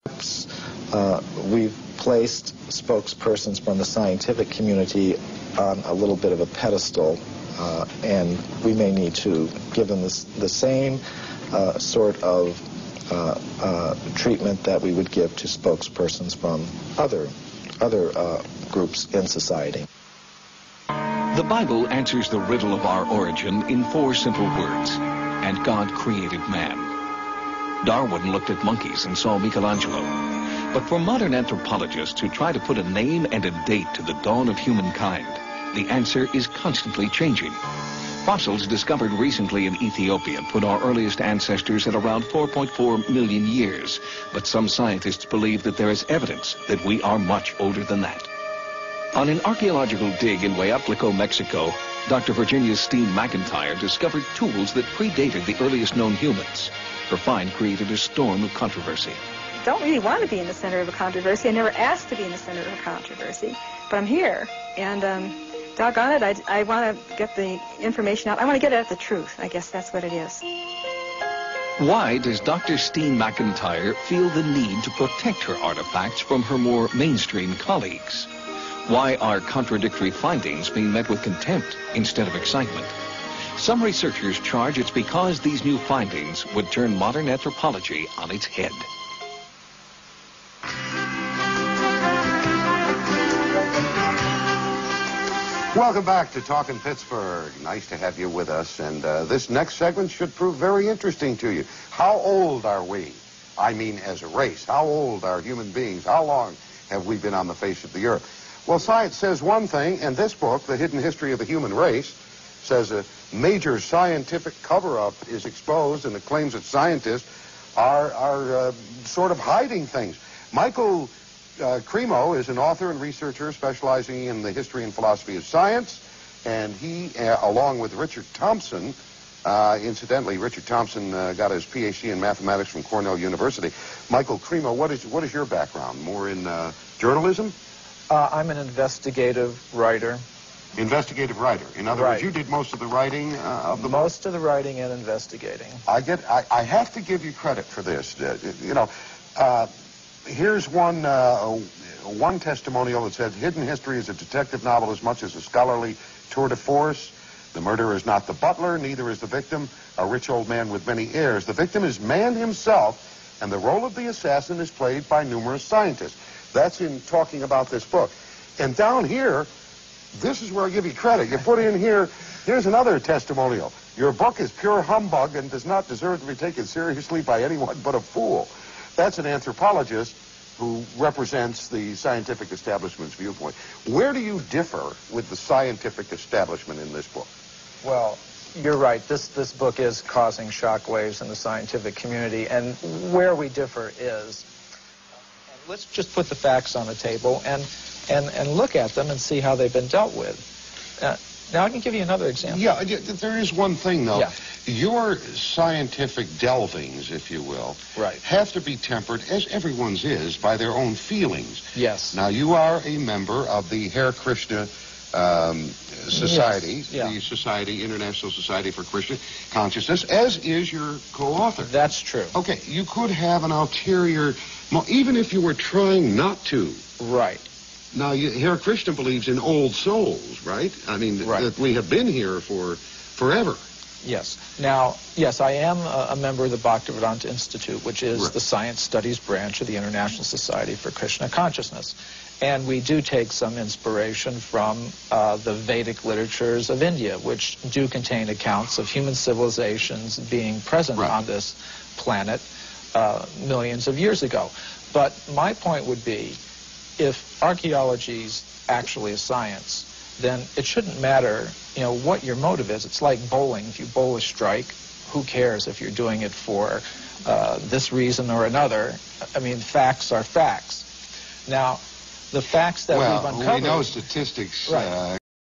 We've placed spokespersons from the scientific community on a little bit of a pedestal, and we may need to give them the same sort of treatment that we would give to spokespersons from other groups in society. The Bible answers the riddle of our origin in 4 simple words: and God created man. Darwin looked at monkeys and saw Michelangelo. But for modern anthropologists who try to put a name and a date to the dawn of humankind, the answer is constantly changing. Fossils discovered recently in Ethiopia put our earliest ancestors at around 4.4 million years, but some scientists believe that there is evidence that we are much older than that. On an archaeological dig in Hueyatlico, Mexico, Dr. Virginia Steen McIntyre discovered tools that predated the earliest known humans. Her find created a storm of controversy. I don't really want to be in the center of a controversy. I never asked to be in the center of a controversy, but I'm here, and doggone it, I want to get the information out. I want to get at the truth. I guess that's what it is. Why does Dr. Steen McIntyre feel the need to protect her artifacts from her more mainstream colleagues? Why are contradictory findings being met with contempt instead of excitement? Some researchers charge it's because these new findings would turn modern anthropology on its head. Welcome back to Talkin' Pittsburgh. Nice to have you with us. And this next segment should prove very interesting to you. How old are we? I mean, as a race. How old are human beings? How long have we been on the face of the earth? Well, science says one thing, and this book, The Hidden History of the Human Race, says a major scientific cover-up is exposed, and the claims that scientists are sort of hiding things. Michael Cremo is an author and researcher specializing in the history and philosophy of science, and he, along with Richard Thompson, incidentally, Richard Thompson got his PhD in mathematics from Cornell University. Michael Cremo, what is your background? More in journalism? I'm an investigative writer. Investigative writer. In other words, you did most of the writing of the book? Most of the writing and investigating. I have to give you credit for this. Here's one testimonial that says, Hidden History is a detective novel as much as a scholarly tour de force. The murderer is not the butler, neither is the victim, a rich old man with many heirs. The victim is man himself, and the role of the assassin is played by numerous scientists. That's in talking about this book. And down here, this is where I give you credit. You put in here, here's another testimonial. Your book is pure humbug and does not deserve to be taken seriously by anyone but a fool. That's an anthropologist who represents the scientific establishment's viewpoint. Where do you differ with the scientific establishment in this book? Well, you're right. This book is causing shockwaves in the scientific community, and where we differ is, let's just put the facts on the table and look at them and see how they've been dealt with. Now, I can give you another example. Yeah, there is one thing, though. Yeah. Your scientific delvings, if you will, have to be tempered, as everyone's is, by their own feelings. Yes. Now, you are a member of the Hare Krishna Society, the International Society for Krishna Consciousness, as is your co-author. That's true. Okay, you could have an ulterior, even if you were trying not to. Right. Now, Hare Krishna believes in old souls, right? I mean, that we have been here for forever. Yes. Now, yes, I am a member of the Bhaktivedanta Institute, which is the science studies branch of the International Society for Krishna Consciousness. And we do take some inspiration from the Vedic literatures of India, which do contain accounts of human civilizations being present on this planet millions of years ago. But my point would be, if archaeology is actually a science, then it shouldn't matter, what your motive is. It's like bowling. If you bowl a strike, who cares if you're doing it for this reason or another? I mean, facts are facts. Now, the facts that we've uncovered... Well, we know statistics...